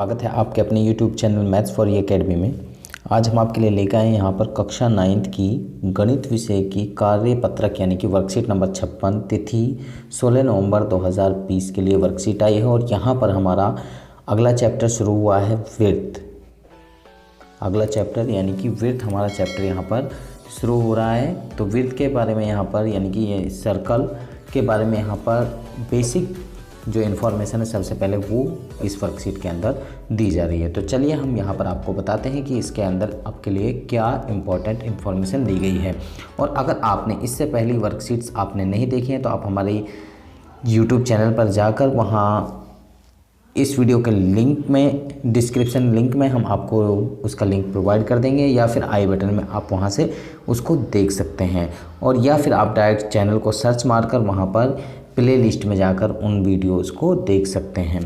स्वागत है आपके अपने YouTube channel maths for E academy में। आज हम आपके लिए लेकर आए हैं यहाँ पर कक्षा 9th की गणित विषय की कार्यपत्रक यानी कि वर्कशीट नंबर 56। तिथि 16 नवंबर 2020 के लिए वर्कशीट आई है और यहाँ पर हमारा अगला चैप्टर शुरू हुआ है वृत्त। अगला चैप्टर यानी कि वृत्त हमारा चैप्टर यहाँ पर शुरू हो रहा है। तो वृत्त के बारे में यहाँ पर यानी कि ये सर्कल के बारे में यहाँ पर बेसिक जो इन्फॉर्मेशन है सबसे पहले वो इस वर्कशीट के अंदर दी जा रही है। तो चलिए हम यहाँ पर आपको बताते हैं कि इसके अंदर आपके लिए क्या इम्पोर्टेंट इन्फॉर्मेशन दी गई है। और अगर आपने इससे पहली वर्कशीट्स आपने नहीं देखी हैं तो आप हमारे YouTube चैनल पर जाकर वहाँ इस वीडियो के लिंक में डिस्क्रिप्शन लिंक में हम आपको उसका लिंक प्रोवाइड कर देंगे या फिर आई बटन में आप वहां से उसको देख सकते हैं। और या फिर आप डायरेक्ट चैनल को सर्च मारकर वहां पर प्ले लिस्ट में जाकर उन वीडियोस को देख सकते हैं।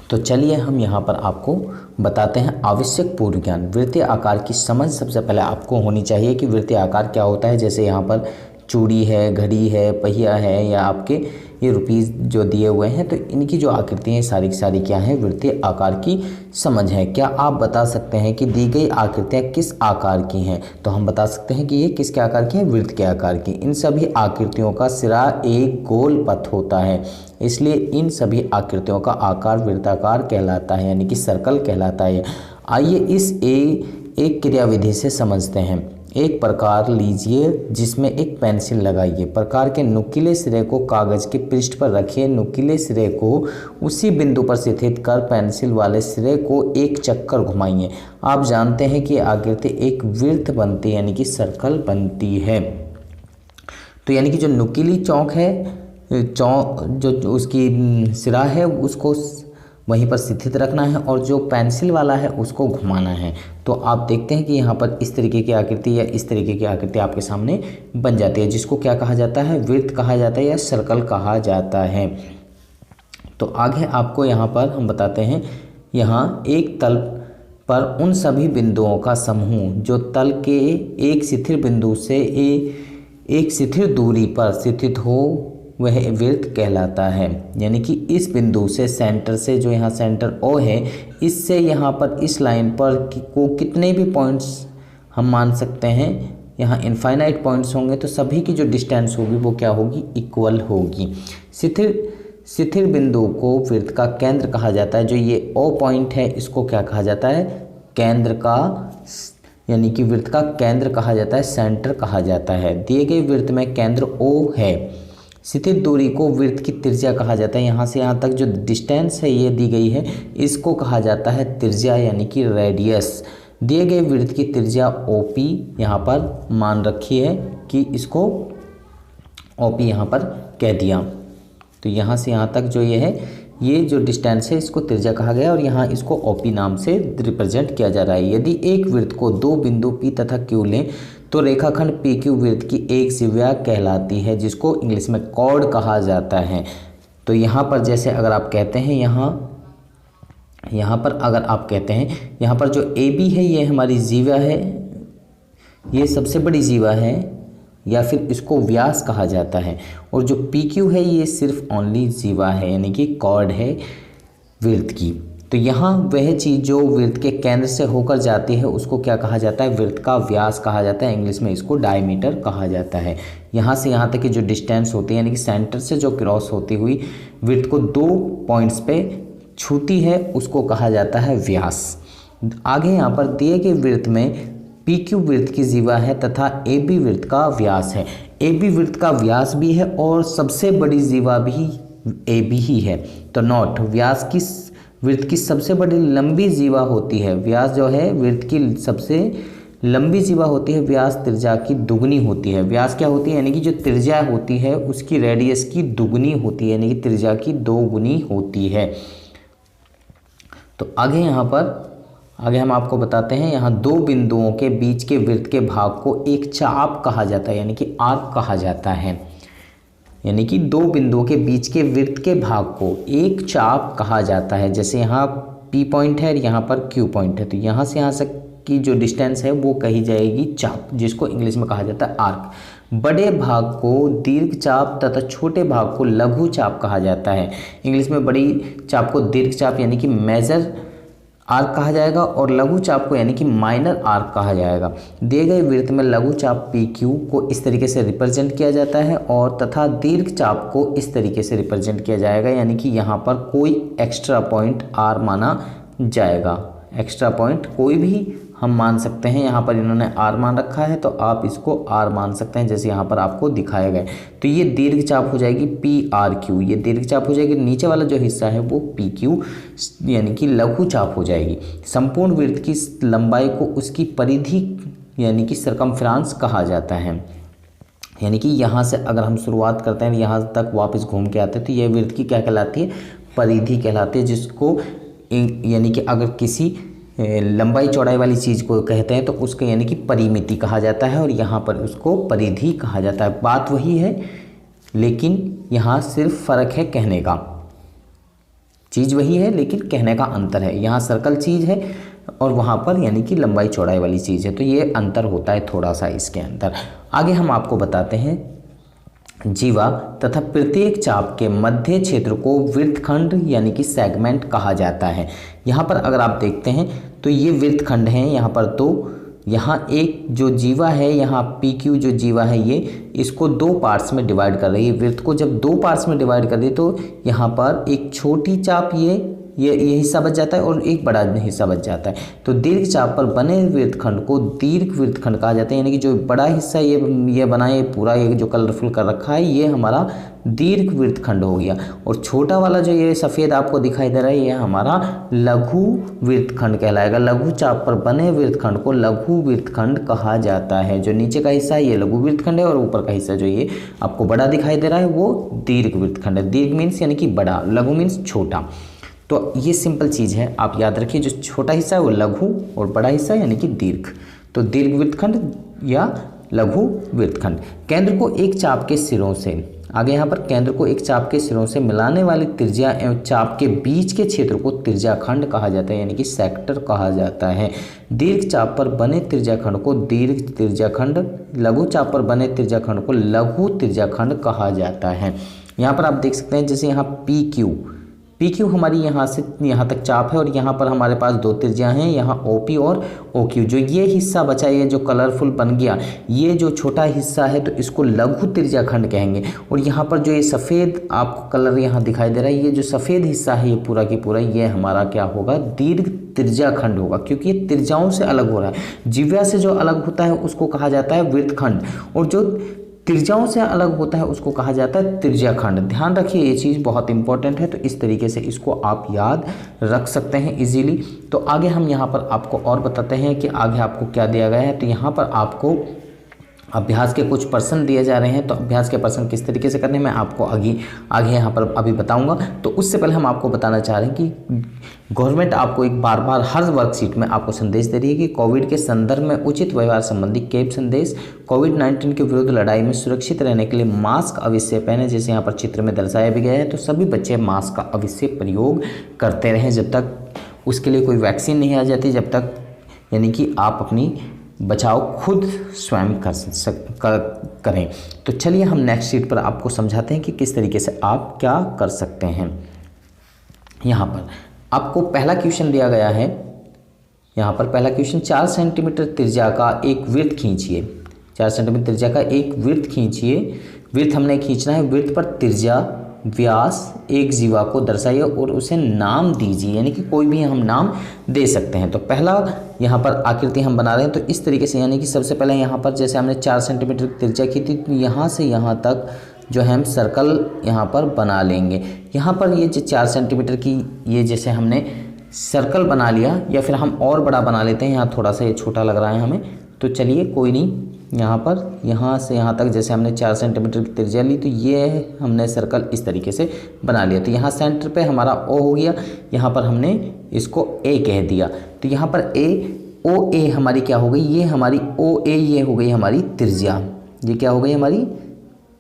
तो चलिए हम यहाँ पर आपको बताते हैं आवश्यक पूर्व ज्ञान। वृत्तीय आकार की समझ सबसे पहले आपको होनी चाहिए कि वृत्तीय आकार क्या होता है। जैसे यहाँ पर चूड़ी है, घड़ी है, पहिया है या आपके ये रुपीज़ जो दिए हुए हैं, तो इनकी जो आकृतियाँ सारी की सारी क्या हैं, वृत्तीय आकार की समझ है। क्या आप बता सकते हैं कि दी गई आकृतियाँ किस आकार की हैं? तो हम बता सकते हैं कि ये किसके आकार की हैं, वृत्त के आकार की। इन सभी आकृतियों का सिरा एक गोल पथ होता है, इसलिए इन सभी आकृतियों का आकार वृत्ताकार कहलाता है यानी कि सर्कल कहलाता है। आइए इस एक क्रियाविधि से समझते हैं। एक प्रकार लीजिए जिसमें एक पेंसिल लगाइए। प्रकार के नुकीले सिरे को कागज के पृष्ठ पर रखिए। नुकीले सिरे को उसी बिंदु पर स्थित कर पेंसिल वाले सिरे को एक चक्कर घुमाइए। आप जानते हैं कि आकृति एक वृत्त बनती है यानी कि सर्कल बनती है। तो यानी कि जो नुकीली चौक है, जो उसकी सिरा है उसको वहीं पर स्थित रखना है और जो पेंसिल वाला है उसको घुमाना है। तो आप देखते हैं कि यहाँ पर इस तरीके की आकृति या इस तरीके की आकृति आपके सामने बन जाती है, जिसको क्या कहा जाता है, वृत्त कहा जाता है या सर्कल कहा जाता है। तो आगे आपको यहाँ पर हम बताते हैं, यहाँ एक तल पर उन सभी बिंदुओं का समूह जो तल के एक स्थिर बिंदु से एक स्थिर दूरी पर स्थित हो वह वृत्त कहलाता है। यानी कि इस बिंदु से सेंटर से, जो यहाँ सेंटर O है, इससे यहाँ पर इस लाइन पर को कितने भी पॉइंट्स हम मान सकते हैं, यहाँ इनफाइनाइट पॉइंट्स होंगे तो सभी की जो डिस्टेंस होगी वो क्या होगी, इक्वल होगी। स्थिर बिंदु को वृत्त का केंद्र कहा जाता है। जो ये O पॉइंट है इसको क्या कहा जाता है, केंद्र का यानी कि वृत्त का केंद्र कहा जाता है, सेंटर कहा जाता है। दिए गए वृत्त में केंद्र O है। स्थित दूरी को वृत्त की त्रिज्या कहा जाता है। यहाँ से यहाँ तक जो डिस्टेंस है ये दी गई है, इसको कहा जाता है त्रिज्या यानी कि रेडियस। दिए गए वृत्त की त्रिज्या OP यहाँ पर मान रखी है कि इसको OP यहाँ पर कह दिया। तो यहाँ से यहाँ तक जो ये है, ये जो डिस्टेंस है इसको त्रिज्या कहा गया और यहाँ इसको OP नाम से रिप्रेजेंट किया जा रहा है। यदि एक वृत्त को दो बिंदु P तथा Q लें तो रेखाखंड PQ वृत्त की एक सिव्या कहलाती है, जिसको इंग्लिश में कॉर्ड कहा जाता है। तो यहाँ पर जैसे अगर आप कहते हैं, यहाँ पर अगर आप कहते हैं, यहाँ पर जो AB है ये हमारी जीवा है, ये सबसे बड़ी जीवा है या फिर इसको व्यास कहा जाता है। और जो PQ है ये सिर्फ ओनली जीवा है यानी कि कॉर्ड है वृत्त की। तो यहाँ वह चीज़ जो वृत्त के केंद्र से होकर जाती है उसको क्या कहा जाता है, वृत्त का व्यास कहा जाता है। इंग्लिश में इसको डायमीटर कहा जाता है। यहाँ से यहाँ तक की जो डिस्टेंस होती है यानी कि सेंटर से जो क्रॉस होती हुई वृत्त को दो पॉइंट्स पे छूती है उसको कहा जाता है व्यास। आगे यहाँ पर दिए गए वृत्त में PQ वृत्त की जीवा है तथा AB वृत्त का व्यास है। AB वृत्त का व्यास भी है और सबसे बड़ी जीवा भी AB ही है। तो नोट, व्यास की वृत्त की सबसे बड़ी लंबी जीवा होती है, व्यास जो है वृत्त की सबसे लंबी जीवा होती है, व्यास त्रिज्या की दुगनी होती है। व्यास क्या होती है, यानी कि जो त्रिज्या होती है उसकी रेडियस की दुगनी होती है यानी कि त्रिज्या की दो गुनी होती है। तो आगे हम आपको बताते हैं, यहाँ दो बिंदुओं के बीच के वृत्त के भाग को एक चाप कहा जाता है यानी कि आर्क कहा जाता है। यानी कि दो बिंदुओं के बीच के वृत्त के भाग को एक चाप कहा जाता है। जैसे यहाँ P पॉइंट है, यहाँ पर Q पॉइंट है, तो यहाँ से यहाँ से की जो डिस्टेंस है वो कही जाएगी चाप, जिसको इंग्लिश में कहा जाता है आर्क। बड़े भाग को दीर्घ चाप तथा छोटे भाग को लघु चाप कहा जाता है। इंग्लिश में बड़ी चाप को दीर्घ चाप यानी कि मेजर आर्क कहा जाएगा और लघु चाप को यानी कि माइनर आर्क कहा जाएगा। दिए गए वृत्त में लघु चाप पी क्यू को इस तरीके से रिप्रेजेंट किया जाता है और तथा दीर्घ चाप को इस तरीके से रिप्रेजेंट किया जाएगा, यानी कि यहाँ पर कोई एक्स्ट्रा पॉइंट आर माना जाएगा। एक्स्ट्रा पॉइंट कोई भी हम मान सकते हैं, यहाँ पर इन्होंने आर मान रखा है तो आप इसको आर मान सकते हैं, जैसे यहाँ पर आपको दिखाया गया है। तो ये दीर्घ चाप हो जाएगी पी आर क्यू, ये दीर्घ चाप हो जाएगी। नीचे वाला जो हिस्सा है वो पी क्यू यानी कि लघु चाप हो जाएगी। संपूर्ण वृत्त की लंबाई को उसकी परिधि यानी कि सरकमफ्रेंस कहा जाता है। यानी कि यहाँ से अगर हम शुरुआत करते हैं यहाँ तक वापस घूम के आते हैं तो यह वृत्त की क्या कहलाती है, परिधि कहलाती है, जिसको यानी कि अगर किसी लंबाई चौड़ाई वाली चीज़ को कहते हैं तो उसको यानी कि परिमिति कहा जाता है और यहाँ पर उसको परिधि कहा जाता है। बात वही है लेकिन यहाँ सिर्फ फ़र्क है कहने का, चीज़ वही है लेकिन कहने का अंतर है। यहाँ सर्कल चीज़ है और वहाँ पर यानी कि लंबाई चौड़ाई वाली चीज़ है, तो ये अंतर होता है थोड़ा सा इसके अंदर। आगे हम आपको बताते हैं जीवा तथा प्रत्येक चाप के मध्य क्षेत्र को वृत्तखंड यानी कि सेगमेंट कहा जाता है। यहाँ पर अगर आप देखते हैं तो ये वृत्तखंड हैं यहाँ पर, तो यहाँ एक जो जीवा है, यहाँ पी क्यू जो जीवा है ये इसको दो पार्ट्स में डिवाइड कर रही है। वृत्त को जब दो पार्ट्स में डिवाइड कर दी तो यहाँ पर एक छोटी चाप ये हिस्सा बच जाता है और एक बड़ा हिस्सा बच जाता है। तो दीर्घ चाप पर बने वृत्तखंड को दीर्घ वृत्तखंड कहा जाता है, यानी कि जो बड़ा हिस्सा ये बना है पूरा, ये जो कलरफुल कर रखा है ये हमारा दीर्घ वृत्तखंड हो गया। और छोटा वाला जो ये सफ़ेद आपको दिखाई दे रहा है ये हमारा लघु वृत्तखंड कहलाएगा। लघु चाप पर बने वृत्तखंड को लघु वृत्तखंड कहा जाता है। जो नीचे का हिस्सा है ये लघु वृत्तखंड है और ऊपर का हिस्सा जो ये आपको बड़ा दिखाई दे रहा है वो दीर्घ वृत्तखंड है। दीर्घ मीन्स यानी कि बड़ा, लघु मीन्स छोटा। तो ये सिंपल चीज़ है, आप याद रखिए। जो छोटा हिस्सा है वो लघु और बड़ा हिस्सा यानी कि दीर्घ। तो दीर्घ वृत्तखंड या लघु वृत्तखंड। केंद्र को एक चाप के सिरों से, आगे यहाँ पर केंद्र को एक चाप के सिरों से मिलाने वाली त्रिज्या एवं चाप के बीच के क्षेत्र को त्रिज्याखंड कहा जाता है, यानी कि सेक्टर कहा जाता है। दीर्घ चाप पर बने त्रिज्याखंड को दीर्घ त्रिज्याखंड, लघु चाप पर बने त्रिज्याखंड को लघु त्रिज्याखंड कहा जाता है। यहाँ पर आप देख सकते हैं जैसे यहाँ पी क्यू हमारी यहाँ से यहाँ तक चाप है और यहाँ पर हमारे पास दो त्रिज्यां हैं, यहाँ ओ पी और ओ क्यू। जो ये हिस्सा बचा है, ये जो कलरफुल बन गया, ये जो छोटा हिस्सा है तो इसको लघु त्रिज्याखंड कहेंगे। और यहाँ पर जो ये सफ़ेद आपको कलर यहाँ दिखाई दे रहा है, ये जो सफ़ेद हिस्सा है ये पूरा की पूरा ये हमारा क्या होगा, दीर्घ त्रिज्याखंड होगा, क्योंकि ये त्रिज्याओं से अलग हो रहा है। जिह्वा से जो अलग होता है उसको कहा जाता है वृत्तखंड और जो त्रिज्याओं से अलग होता है उसको कहा जाता है त्रिज्याखंड। ध्यान रखिए ये चीज़ बहुत इंपॉर्टेंट है, तो इस तरीके से इसको आप याद रख सकते हैं इजीली। तो आगे हम यहाँ पर आपको और बताते हैं कि आगे आपको क्या दिया गया है। तो यहाँ पर आपको अभ्यास के कुछ प्रश्न दिए जा रहे हैं, तो अभ्यास के प्रश्न किस तरीके से करने मैं आपको आगे यहाँ पर अभी बताऊंगा। तो उससे पहले हम आपको बताना चाह रहे हैं कि गवर्नमेंट आपको एक बार हर वर्कशीट में आपको संदेश दे रही है कि कोविड के संदर्भ में उचित व्यवहार संबंधी केप संदेश, कोविड-19 के विरुद्ध लड़ाई में सुरक्षित रहने के लिए मास्क अवश्य पहने, जैसे यहाँ पर चित्र में दर्शाया भी गया है। तो सभी बच्चे मास्क का अवश्य प्रयोग करते रहें जब तक उसके लिए कोई वैक्सीन नहीं आ जाती, जब तक यानी कि आप अपनी बचाव खुद स्वयं करें। तो चलिए हम नेक्स्ट शीट पर आपको समझाते हैं कि किस तरीके से आप क्या कर सकते हैं। यहाँ पर आपको पहला क्वेश्चन दिया गया है। यहाँ पर पहला क्वेश्चन 4 सेंटीमीटर त्रिज्या का एक वृत्त खींचिए। 4 सेंटीमीटर त्रिज्या का एक वृत्त खींचिए। वृत्त हमने खींचना है, वृत्त पर त्रिज्या व्यास एक जीवा को दर्शाइए और उसे नाम दीजिए, यानी कि कोई भी हम नाम दे सकते हैं। तो पहला यहाँ पर आकृति हम बना रहे हैं, तो इस तरीके से, यानी कि सबसे पहले यहाँ पर जैसे हमने 4 सेंटीमीटर त्रिज्या की थी, तो यहाँ से यहाँ तक जो है हम सर्कल यहाँ पर बना लेंगे। यहाँ पर ये जो 4 सेंटीमीटर की ये जैसे हमने सर्कल बना लिया, या फिर हम और बड़ा बना लेते हैं, यहाँ थोड़ा सा ये छोटा लग रहा है हमें, तो चलिए कोई नहीं। यहाँ पर यहाँ से यहाँ तक जैसे हमने 4 सेंटीमीटर की त्रिज्या ली, तो ये हमने सर्कल इस तरीके से बना लिया। तो यहाँ सेंटर पे हमारा ओ हो गया, यहाँ पर हमने इसको ए कह दिया। तो यहाँ पर ओ ए हमारी क्या हो गई, ये हमारी ओ ए ये हो गई हमारी त्रिज्या। ये क्या हो गई, हमारी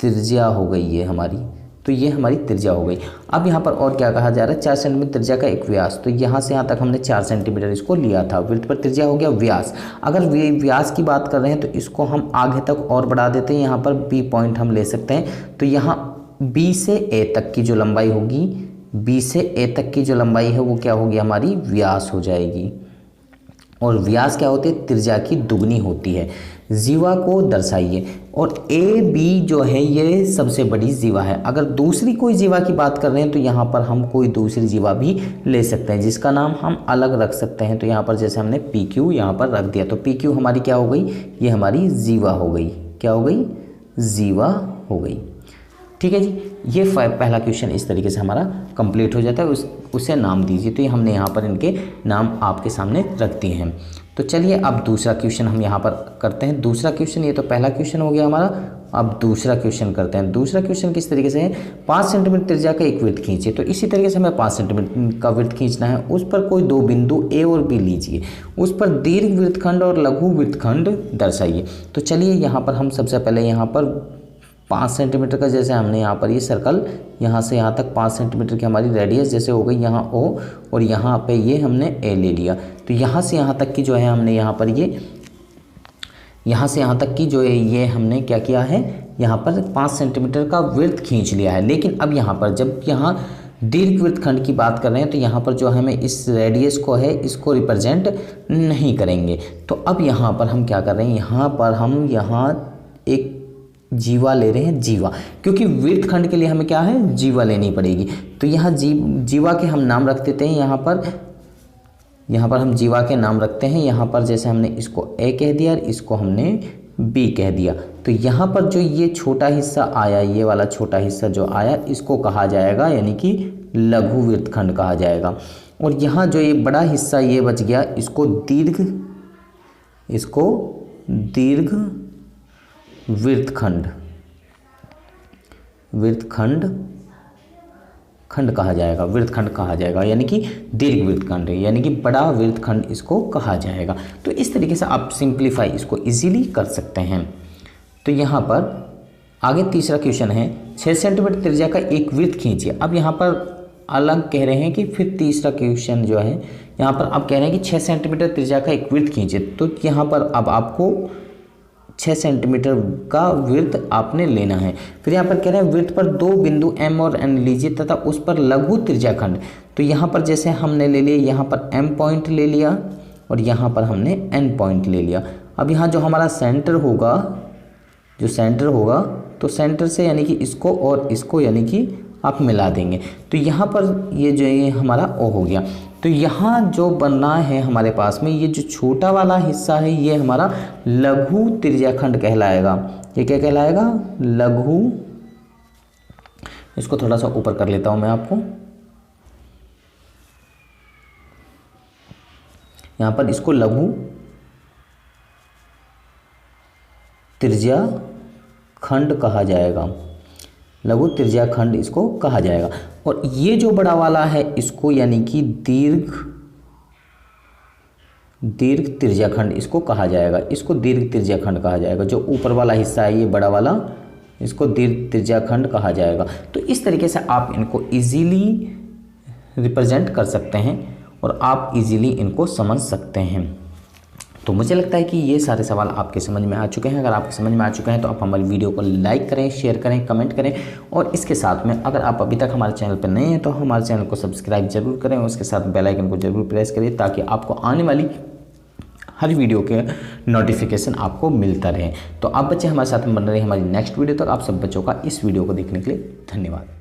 त्रिज्या हो गई ये हमारी। तो ये हमारी त्रिज्या हो गई। अब यहाँ पर और क्या कहा जा रहा है, 4 सेंटीमीटर त्रिज्या का एक व्यास। तो यहाँ से यहाँ तक हमने 4 सेंटीमीटर इसको लिया था। वृत्त पर त्रिज्या हो गया व्यास। अगर व्यास की बात कर रहे हैं तो इसको हम आगे तक और बढ़ा देते हैं। यहाँ पर बी पॉइंट हम ले सकते हैं। तो यहाँ बी से ए तक की जो लंबाई होगी, बी से ए तक की जो लंबाई है वो क्या होगी, हमारी व्यास हो जाएगी। और व्यास क्या होती है, त्रिज्या की दुगनी होती है। जीवा को दर्शाइए। और ए बी जो है ये सबसे बड़ी जीवा है। अगर दूसरी कोई जीवा की बात कर रहे हैं तो यहाँ पर हम कोई दूसरी जीवा भी ले सकते हैं जिसका नाम हम अलग रख सकते हैं। तो यहाँ पर जैसे हमने पी क्यू यहाँ पर रख दिया, तो पी क्यू हमारी क्या हो गई, ये हमारी जीवा हो गई। क्या हो गई, जीवा हो गई। ठीक है जी, ये पहला क्वेश्चन इस तरीके से हमारा कंप्लीट हो जाता है। उसे नाम दीजिए। तो ये हमने यहाँ पर इनके नाम आपके सामने रख दिए हैं। तो चलिए अब दूसरा क्वेश्चन हम यहाँ पर करते हैं। दूसरा क्वेश्चन, ये तो पहला क्वेश्चन हो गया हमारा। अब दूसरा क्वेश्चन करते हैं। दूसरा क्वेश्चन किस तरीके से है, 5 सेंटीमीटर त्रिज्या का एक वृत्त खींचिए। तो इसी तरीके से हमें 5 सेंटीमीटर का वृत्त खींचना है। उस पर कोई दो बिंदु ए और बी लीजिए। उस पर दीर्घ वृत्तखंड और लघु वृत्तखंड दर्शाइए। तो चलिए यहाँ पर हम सबसे पहले यहाँ पर 5 सेंटीमीटर का, जैसे हमने यहाँ पर ये सर्कल यहाँ से यहाँ तक 5 सेंटीमीटर की हमारी रेडियस जैसे हो गई, यहाँ ओ और यहाँ पे ये हमने ए ले लिया। तो यहाँ से यहाँ तक की जो है हमने यहाँ पर ये यहाँ से यहाँ तक की जो है ये हमने क्या किया है, यहाँ पर 5 सेंटीमीटर का वृत्त खींच लिया है। लेकिन अब यहाँ पर जब यहाँ दीर्घ वृत्तखंड की बात कर रहे हैं तो यहाँ पर जो हमें इस रेडियस को है इसको रिप्रेजेंट नहीं करेंगे। तो अब यहाँ पर हम क्या कर रहे हैं, यहाँ पर हम यहाँ एक जीवा ले रहे हैं, जीवा, क्योंकि वृत्तखंड के लिए हमें क्या है, जीवा लेनी पड़ेगी। तो यहाँ जीवा के हम नाम रख देते हैं। यहाँ पर हम जीवा के नाम रखते हैं। यहाँ पर जैसे हमने इसको ए कह दिया और इसको हमने बी कह दिया। तो यहाँ पर जो ये छोटा हिस्सा आया, ये वाला छोटा हिस्सा जो आया, इसको कहा जाएगा यानी कि लघु वृत्तखंड कहा जाएगा। और यहाँ जो ये बड़ा हिस्सा ये बच गया, इसको दीर्घ वृत्तखंड कहा जाएगा, वृत्तखंड कहा जाएगा, यानी कि दीर्घ वृत्तखंड, यानी कि बड़ा वृत्तखंड इसको कहा जाएगा। तो इस तरीके से आप सिंप्लीफाई इसको इजीली कर सकते हैं। तो यहाँ पर आगे तीसरा क्वेश्चन है, 6 सेंटीमीटर त्रिज्या का एक वृत्त खींचिए। अब यहाँ पर अलग कह रहे हैं कि फिर तीसरा क्वेश्चन जो है यहाँ पर आप कह रहे हैं कि 6 सेंटीमीटर त्रिज्या का एक वृत्त खींचिए। तो यहाँ पर अब आपको 6 सेंटीमीटर का वृत्त आपने लेना है। फिर यहाँ पर कह रहे हैं वृत्त पर दो बिंदु M और N लीजिए तथा उस पर लघु त्रिज्याखंड। तो यहाँ पर जैसे हमने ले लिया, यहाँ पर M पॉइंट ले लिया और यहाँ पर हमने N पॉइंट ले लिया। अब यहाँ जो हमारा सेंटर होगा, तो सेंटर से यानी कि इसको और इसको यानी कि आप मिला देंगे। तो यहाँ पर ये जो ये हमारा O हो गया। तो यहाँ जो बनना है हमारे पास में, ये जो छोटा वाला हिस्सा है ये हमारा लघु त्रिज्याखंड कहलाएगा। ये क्या कहलाएगा, लघु। इसको थोड़ा सा ऊपर कर लेता हूँ मैं आपको। यहाँ पर इसको लघु त्रिज्याखंड कहा जाएगा, लघु त्रिज्याखंड इसको कहा जाएगा। और ये जो बड़ा वाला है इसको यानी कि दीर्घ त्रिज्याखंड इसको कहा जाएगा, इसको दीर्घ त्रिज्याखंड कहा जाएगा। जो ऊपर वाला हिस्सा है ये बड़ा वाला, इसको दीर्घ त्रिज्याखंड कहा जाएगा। तो इस तरीके से आप इनको इजीली रिप्रेजेंट कर सकते हैं और आप इजीली इनको समझ सकते हैं। तो मुझे लगता है कि ये सारे सवाल आपके समझ में आ चुके हैं। अगर आपके समझ में आ चुके हैं तो आप हमारी वीडियो को लाइक करें, शेयर करें, कमेंट करें। और इसके साथ में अगर आप अभी तक हमारे चैनल पर नए हैं तो हमारे चैनल को सब्सक्राइब जरूर करें और उसके साथ बेल आइकन को जरूर प्रेस करें ताकि आपको आने वाली हर वीडियो के नोटिफिकेशन आपको मिलता रहे। तो आप बच्चे हमारे साथ में बन रहे हैं हमारी नेक्स्ट वीडियो तक। आप सब बच्चों का इस वीडियो को देखने के लिए धन्यवाद।